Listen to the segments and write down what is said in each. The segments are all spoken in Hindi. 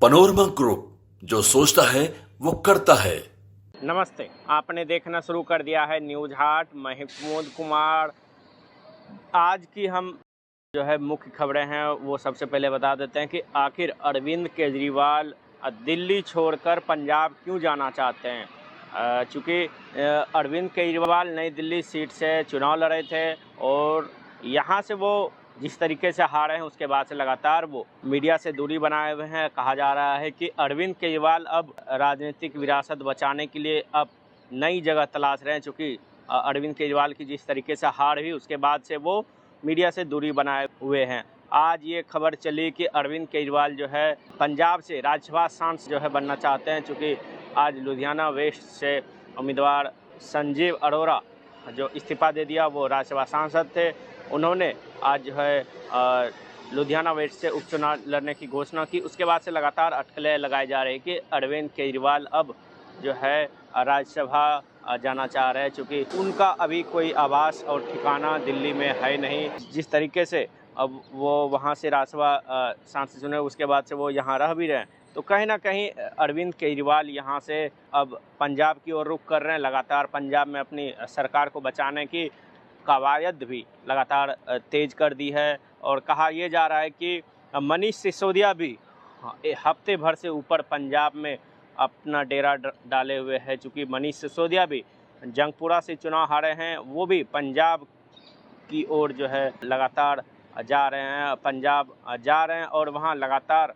पनोरमा ग्रुप, जो सोचता है वो करता है। नमस्ते, आपने देखना शुरू कर दिया है न्यूज़ हाट। मैं महमूद कुमार। आज की हम जो है मुख्य खबरें हैं वो सबसे पहले बता देते हैं कि आखिर अरविंद केजरीवाल दिल्ली छोड़कर पंजाब क्यों जाना चाहते हैं। चूँकि अरविंद केजरीवाल नई दिल्ली सीट से चुनाव लड़े थे और यहाँ से वो जिस तरीके से हारे हैं उसके बाद से लगातार वो मीडिया से दूरी बनाए हुए हैं। कहा जा रहा है कि अरविंद केजरीवाल अब राजनीतिक विरासत बचाने के लिए अब नई जगह तलाश रहे हैं। चूँकि अरविंद केजरीवाल की जिस तरीके से हार हुई उसके बाद से वो मीडिया से दूरी बनाए हुए हैं। आज ये खबर चली कि अरविंद केजरीवाल जो है पंजाब से राज्यसभा सांसद जो है बनना चाहते हैं। चूँकि आज लुधियाना वेस्ट से उम्मीदवार संजीव अरोड़ा जो इस्तीफा दे दिया, वो राज्यसभा सांसद थे। उन्होंने आज जो है लुधियाना वेस्ट से उपचुनाव लड़ने की घोषणा की। उसके बाद से लगातार अटकलें लगाई जा रही कि अरविंद केजरीवाल अब जो है राज्यसभा जाना चाह रहे हैं। चूँकि उनका अभी कोई आवास और ठिकाना दिल्ली में है नहीं। जिस तरीके से अब वो वहाँ से राज्यसभा सांसद चुने उसके बाद से वो यहाँ रह भी रहे हैं, तो कहीं ना कहीं अरविंद केजरीवाल यहाँ से अब पंजाब की ओर रुख कर रहे हैं। लगातार पंजाब में अपनी सरकार को बचाने की कवायद भी लगातार तेज कर दी है। और कहा यह जा रहा है कि मनीष सिसोदिया भी हफ्ते भर से ऊपर पंजाब में अपना डेरा डाले हुए है। चूँकि मनीष सिसोदिया भी जंगपुरा से चुनाव हारे हैं, वो भी पंजाब की ओर जो है लगातार जा रहे हैं, पंजाब जा रहे हैं। और वहाँ लगातार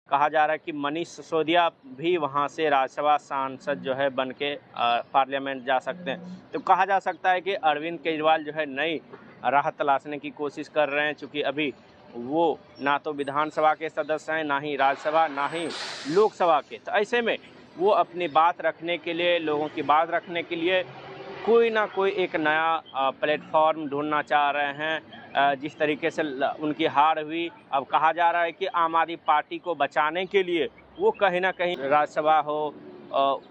कहा जा रहा है कि मनीष सिसोदिया भी वहाँ से राज्यसभा सांसद जो है बन के पार्लियामेंट जा सकते हैं। तो कहा जा सकता है कि अरविंद केजरीवाल जो है नई राह तलाशने की कोशिश कर रहे हैं। चूँकि अभी वो ना तो विधानसभा के सदस्य हैं, ना ही राज्यसभा, ना ही लोकसभा के। तो ऐसे में वो अपनी बात रखने के लिए, लोगों की बात रखने के लिए कोई ना कोई एक नया प्लेटफॉर्म ढूंढना चाह रहे हैं। जिस तरीके से उनकी हार हुई, अब कहा जा रहा है कि आम आदमी पार्टी को बचाने के लिए वो कहीं ना कहीं राज्यसभा हो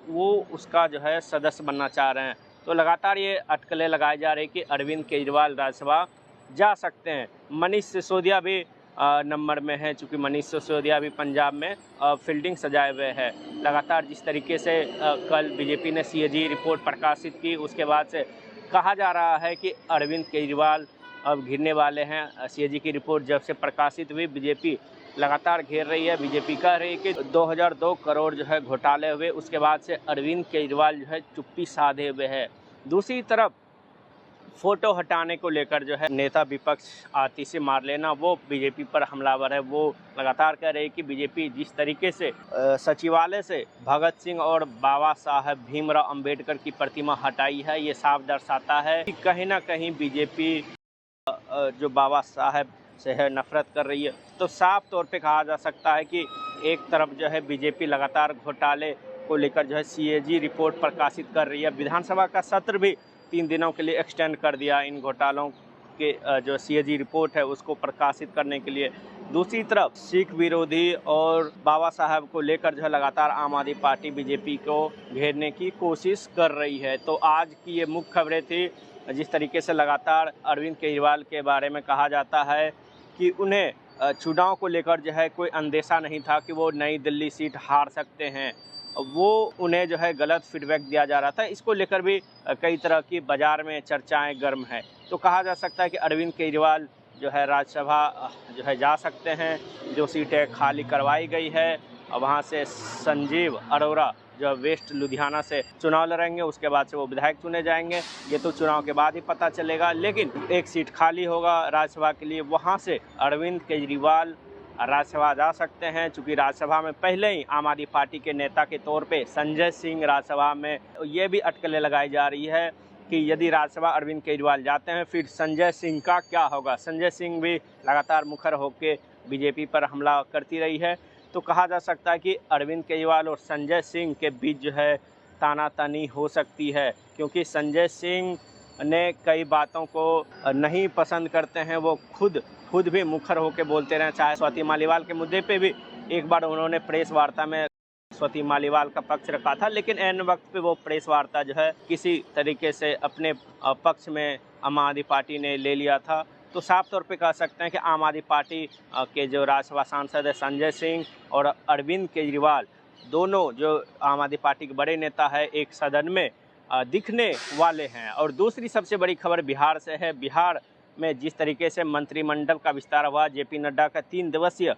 वो उसका जो है सदस्य बनना चाह रहे हैं। तो लगातार ये अटकलें लगाई जा रही कि अरविंद केजरीवाल राज्यसभा जा सकते हैं। मनीष सिसोदिया भी नंबर में है, चूँकि मनीष सिसोदिया भी पंजाब में फील्डिंग सजाए हुए है। लगातार जिस तरीके से कल बीजेपी ने सीएजी रिपोर्ट प्रकाशित की, उसके बाद से कहा जा रहा है कि अरविंद केजरीवाल अब घिरने वाले हैं। सीएजी की रिपोर्ट जब से प्रकाशित हुई, बीजेपी लगातार घेर रही है। बीजेपी कह रही है कि 2002 करोड़ जो है घोटाले हुए, उसके बाद से अरविंद केजरीवाल जो है चुप्पी साधे हुए है। दूसरी तरफ फ़ोटो हटाने को लेकर जो है नेता विपक्ष आतिशी मारलेना वो बीजेपी पर हमलावर है। वो लगातार कह रहे हैं कि बीजेपी जिस तरीके से सचिवालय से भगत सिंह और बाबा साहब भीमराव अंबेडकर की प्रतिमा हटाई है, ये साफ दर्शाता है कि कहीं ना कहीं बीजेपी जो बाबा साहब से है नफरत कर रही है। तो साफ तौर पे कहा जा सकता है कि एक तरफ जो है बीजेपी लगातार घोटाले को लेकर जो है सीएजी रिपोर्ट प्रकाशित कर रही है। विधानसभा का सत्र भी 3 दिनों के लिए एक्सटेंड कर दिया इन घोटालों के जो सीएजी रिपोर्ट है उसको प्रकाशित करने के लिए। दूसरी तरफ सिख विरोधी और बाबा साहब को लेकर जो है लगातार आम आदमी पार्टी बीजेपी को घेरने की कोशिश कर रही है। तो आज की ये मुख्य खबरें थी। जिस तरीके से लगातार अरविंद केजरीवाल के बारे में कहा जाता है कि उन्हें चुनाव को लेकर जो है कोई अंदेशा नहीं था कि वो नई दिल्ली सीट हार सकते हैं, वो उन्हें जो है गलत फीडबैक दिया जा रहा था। इसको लेकर भी कई तरह की बाज़ार में चर्चाएं गर्म है। तो कहा जा सकता है कि अरविंद केजरीवाल जो है राज्यसभा जो है जा सकते हैं। जो सीटें खाली करवाई गई है वहाँ से संजीव अरोड़ा जो वेस्ट लुधियाना से चुनाव लड़ेंगे, उसके बाद से वो विधायक चुने जाएंगे। ये तो चुनाव के बाद ही पता चलेगा, लेकिन एक सीट खाली होगा राज्यसभा के लिए, वहाँ से अरविंद केजरीवाल राज्यसभा जा सकते हैं। चूँकि राज्यसभा में पहले ही आम आदमी पार्टी के नेता के तौर पे संजय सिंह राज्यसभा में, ये भी अटकलें लगाई जा रही है कि यदि राज्यसभा अरविंद केजरीवाल जाते हैं फिर संजय सिंह का क्या होगा। संजय सिंह भी लगातार मुखर होकर बीजेपी पर हमला करती रही है। तो कहा जा सकता है कि अरविंद केजरीवाल और संजय सिंह के बीच जो है तानातनी हो सकती है, क्योंकि संजय सिंह ने कई बातों को नहीं पसंद करते हैं। वो खुद भी मुखर होकर बोलते रहे। चाहे स्वाति मालीवाल के मुद्दे पे भी एक बार उन्होंने प्रेस वार्ता में स्वाति मालीवाल का पक्ष रखा था, लेकिन ऐन वक्त पे वो प्रेस वार्ता जो है किसी तरीके से अपने पक्ष में आम आदमी पार्टी ने ले लिया था। तो साफ तौर पे कह सकते हैं कि आम आदमी पार्टी के जो राज्यसभा सांसद है संजय सिंह और अरविंद केजरीवाल, दोनों जो आम आदमी पार्टी के बड़े नेता है, एक सदन में दिखने वाले हैं। और दूसरी सबसे बड़ी खबर बिहार से है। बिहार में जिस तरीके से मंत्रिमंडल का विस्तार हुआ, जेपी नड्डा का 3 दिवसीय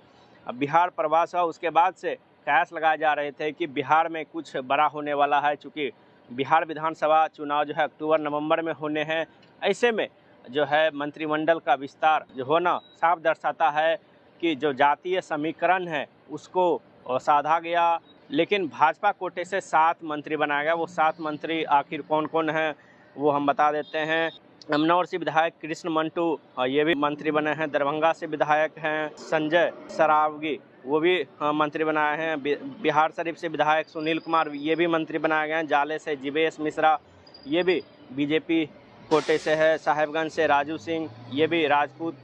बिहार प्रवास हुआ, उसके बाद से कयास लगाए जा रहे थे कि बिहार में कुछ बड़ा होने वाला है। चूँकि बिहार विधानसभा चुनाव जो है अक्टूबर नवंबर में होने हैं, ऐसे में जो है मंत्रिमंडल का विस्तार जो होना साफ दर्शाता है कि जो जातीय समीकरण है उसको साधा गया। लेकिन भाजपा कोटे से 7 मंत्री बनाया गया। वो 7 मंत्री आखिर कौन कौन हैं वो हम बता देते हैं। अमनौर से विधायक कृष्ण मंटू ये भी मंत्री बने हैं। दरभंगा से विधायक हैं संजय सरावगी, वो भी मंत्री बनाए हैं। बिहार शरीफ से विधायक सुनील कुमार, ये भी मंत्री बनाए गए हैं। जाले से जीवेश मिश्रा, ये भी बीजेपी कोटे से है। साहेबगंज से राजू सिंह, ये भी राजपूत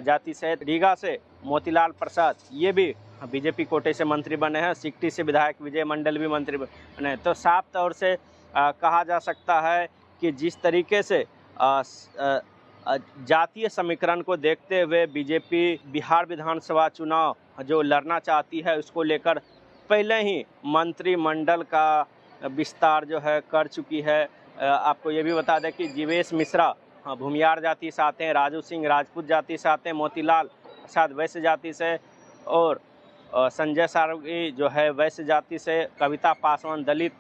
जाति से। रीगा से मोतीलाल प्रसाद, ये भी बीजेपी कोटे से मंत्री बने हैं। सिकटी से विधायक विजय मंडल भी मंत्री बने। तो साफ तौर से कहा जा सकता है कि जिस तरीके से जातीय समीकरण को देखते हुए बीजेपी बिहार विधानसभा चुनाव जो लड़ना चाहती है, उसको लेकर पहले ही मंत्रिमंडल का विस्तार जो है कर चुकी है। आपको ये भी बता दें कि जीवेश मिश्रा भूमियार जाति से आते हैं, राजू सिंह राजपूत जाति से आते हैं, मोतीलाल प्रसाद वैश्य जाति से, और संजय सारंगी जो है वैश्य जाति से, कविता पासवान दलित,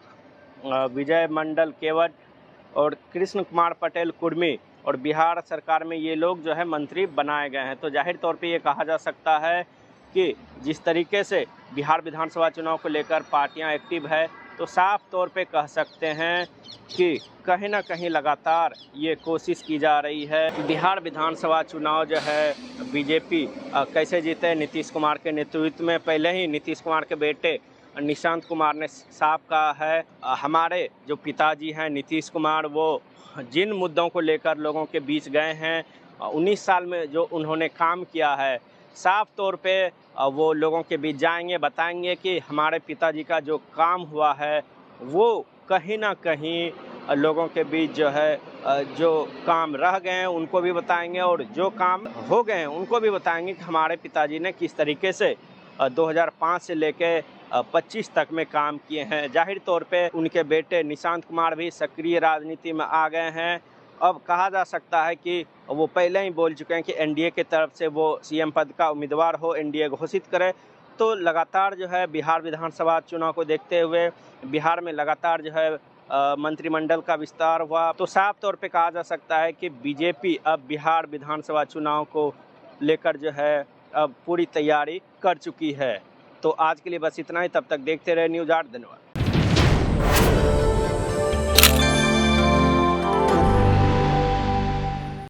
विजय मंडल केवट और कृष्ण कुमार पटेल कुर्मी, और बिहार सरकार में ये लोग जो है मंत्री बनाए गए हैं। तो जाहिर तौर पे ये कहा जा सकता है कि जिस तरीके से बिहार विधानसभा चुनाव को लेकर पार्टियां एक्टिव है, तो साफ तौर पे कह सकते हैं कि कहीं ना कहीं लगातार ये कोशिश की जा रही है। बिहार विधानसभा चुनाव जो है बीजेपी कैसे जीते, नीतीश कुमार के नेतृत्व में। पहले ही नीतीश कुमार के बेटे निशांत कुमार ने साफ कहा है, हमारे जो पिताजी हैं नीतीश कुमार, वो जिन मुद्दों को लेकर लोगों के बीच गए हैं, 19 साल में जो उन्होंने काम किया है, साफ तौर पे वो लोगों के बीच जाएंगे, बताएंगे कि हमारे पिताजी का जो काम हुआ है वो कहीं ना कहीं लोगों के बीच जो है जो काम रह गए हैं उनको भी बताएंगे, और जो काम हो गए हैं उनको भी बताएंगे कि हमारे पिताजी ने किस तरीके से 2005 से लेकर 25 तक में काम किए हैं। जाहिर तौर पे उनके बेटे निशांत कुमार भी सक्रिय राजनीति में आ गए हैं। अब कहा जा सकता है कि वो पहले ही बोल चुके हैं कि एनडीए के तरफ से वो सीएम पद का उम्मीदवार हो, एनडीए घोषित करे। तो लगातार जो है बिहार विधानसभा चुनाव को देखते हुए बिहार में लगातार जो है मंत्रिमंडल का विस्तार हुआ। तो साफ तौर पे कहा जा सकता है कि बीजेपी अब बिहार विधानसभा चुनाव को लेकर जो है अब पूरी तैयारी कर चुकी है। तो आज के लिए बस इतना ही। तब तक देखते रहे न्यूज़ 8। धन्यवाद।